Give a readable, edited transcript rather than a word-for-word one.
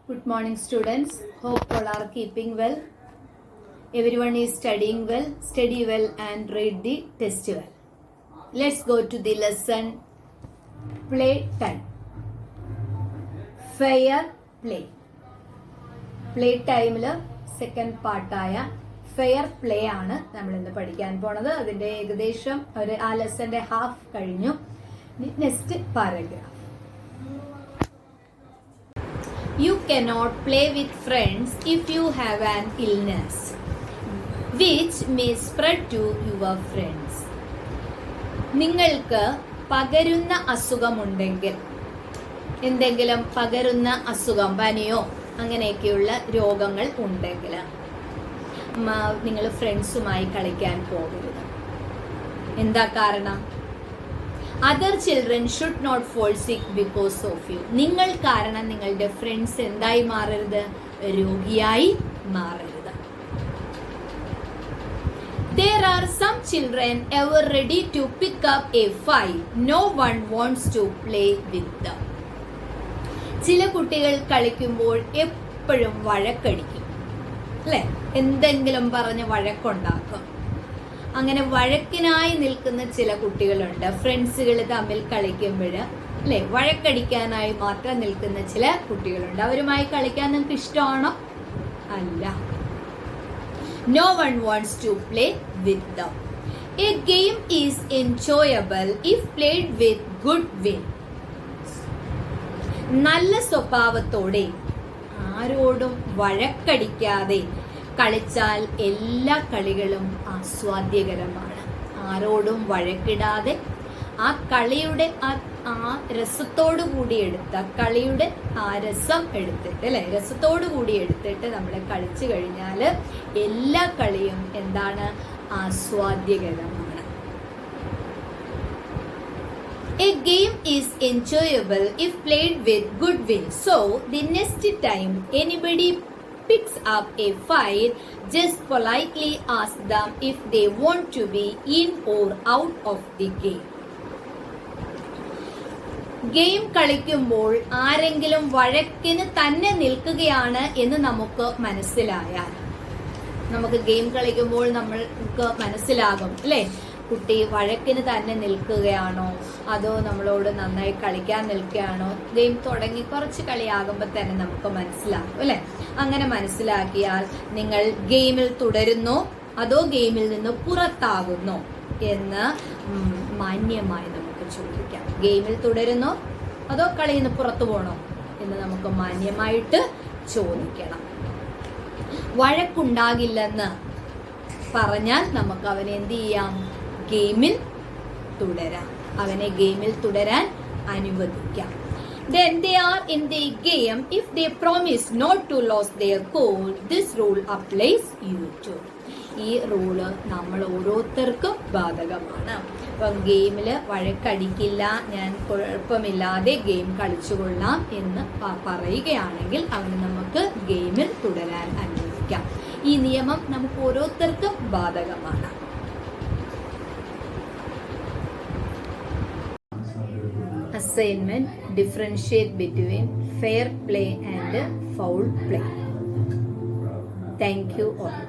Good morning, students. Hope all are keeping well. Everyone is studying well. Study well and read the test well. Let's go to the lesson. Play time. Fair play. Play time second part ആയ fair play ആണ് നമ്മൾ ഇന്ന് പഠിക്കാൻ പോണത്. അതിന്റെ ഏകദേശം ആ ലെസന്റെ half കഴിഞ്ഞു. Next paragraph. You cannot play with friends if you have an illness which may spread to your friends. നിങ്ങൾക്ക് പകരുന്ന അസുഖമുണ്ടെങ്കിൽ, എന്തെങ്കിലും പകരുന്ന അസുഖം, പനിയോ അങ്ങനെയൊക്കെയുള്ള രോഗങ്ങൾ ഉണ്ടെങ്കിൽ നിങ്ങൾ ഫ്രണ്ട്സുമായി കളിക്കാൻ പോകരുത്. എന്താ കാരണം? Other children should not fall sick because of you. നിങ്ങൾ കാരണം നിങ്ങളുടെ ഫ്രണ്ട്സ് എന്തായി മാറരുത്? രോഗിയായി മാറരുത്. There are some children ever ready to pick up a fight. No one wants to play with them. ചില കുട്ടികൾ കളിക്കുമ്പോൾ എപ്പോഴും വഴക്കടിക്കും, അല്ലേ? എന്തെങ്കിലും പറഞ്ഞ് വഴക്കുണ്ടാക്കും. അങ്ങനെ വഴക്കിനായി നിൽക്കുന്ന ചില കുട്ടികളുണ്ട്. ഫ്രണ്ട്സുകൾ തമ്മിൽ കളിക്കുമ്പോൾ, അല്ലെ, വഴക്കടിക്കാനായി മാത്രം നിൽക്കുന്ന ചില കുട്ടികളുണ്ട്. അവരുമായി കളിക്കാൻ നിങ്ങൾക്ക് ഇഷ്ടമാണോ? അല്ല. No one wants to play with them. A game is enjoyable if played with good will. നല്ല സ്വഭാവത്തോടെ ആരോടും വഴക്കടിക്കാതെ കളിച്ചാൽ എല്ലാ കളികളും ആസ്വാദ്യകരമാണ്. ആരോടും വഴക്കിടാതെ ആ കളിയുടെ ആ രസത്തോടു കൂടി എടുത്ത കളിയുടെ ആ രസം എടുത്തിട്ട്, അല്ലെ, രസത്തോടു കൂടി എടുത്തിട്ട് നമ്മൾ കളിച്ചു കഴിഞ്ഞാൽ എല്ലാ കളിയും എന്താണ്? ആസ്വാദ്യകരമാണ്. A game is enjoyable if played with good will. So the next time anybody picks up a fight, just politely ask them if they want to be in or out of the game. Game കളിക്കുമ്പോൾ ആരെങ്കിലും വഴക്കിന് തന്നെ നിൽക്കുകയാണ് എന്ന് നമുക്ക് മനസ്സിലായാൽ, നമുക്ക് game കളിക്കുമ്പോൾ നമ്മൾക്ക് മനസ്സിലാകും, അല്ലേ, കുട്ടി വഴക്കിന് തന്നെ നിൽക്കുകയാണോ അതോ നമ്മളോട് നന്നായി കളിക്കാൻ നിൽക്കുകയാണോ. ഗെയിം തുടങ്ങി കുറച്ച് കളിയാകുമ്പോൾ തന്നെ നമുക്ക് മനസ്സിലാകും, അല്ലെ? അങ്ങനെ മനസ്സിലാക്കിയാൽ നിങ്ങൾ ഗെയിമിൽ തുടരുന്നോ അതോ ഗെയിമിൽ നിന്ന് പുറത്താകുന്നോ എന്ന് മാന്യമായി നമുക്ക് ചോദിക്കാം. ഗെയിമിൽ തുടരുന്നോ അതോ കളിയിൽ നിന്ന് പുറത്തു പോകണോ എന്ന് നമുക്ക് മാന്യമായിട്ട് ചോദിക്കണം. വഴക്കുണ്ടാകില്ലെന്ന് പറഞ്ഞാൽ നമുക്ക് അവനെ എന്ത് ചെയ്യാം? ഗെയിമിൽ തുടരാം. അവനെ ഗെയിമിൽ തുടരാൻ അനുവദിക്കാം. Then they are in the game if they promise not to lose their cool. This rule applies you too. ഈ റൂള് നമ്മൾ ഓരോരുത്തർക്കും ബാധകമാണ്. അപ്പം ഗെയിമിൽ വഴക്കടിക്കില്ല, ഞാൻ കുഴപ്പമില്ലാതെ ഗെയിം കളിച്ചുകൊള്ളാം എന്ന് പറയുകയാണെങ്കിൽ അവന് നമുക്ക് ഗെയിമിൽ തുടരാൻ അനുവദിക്കാം. ഈ നിയമം നമുക്ക് ഓരോരുത്തർക്കും ബാധകമാണ്. Assignment: differentiate between fair play and foul play. Thank you all.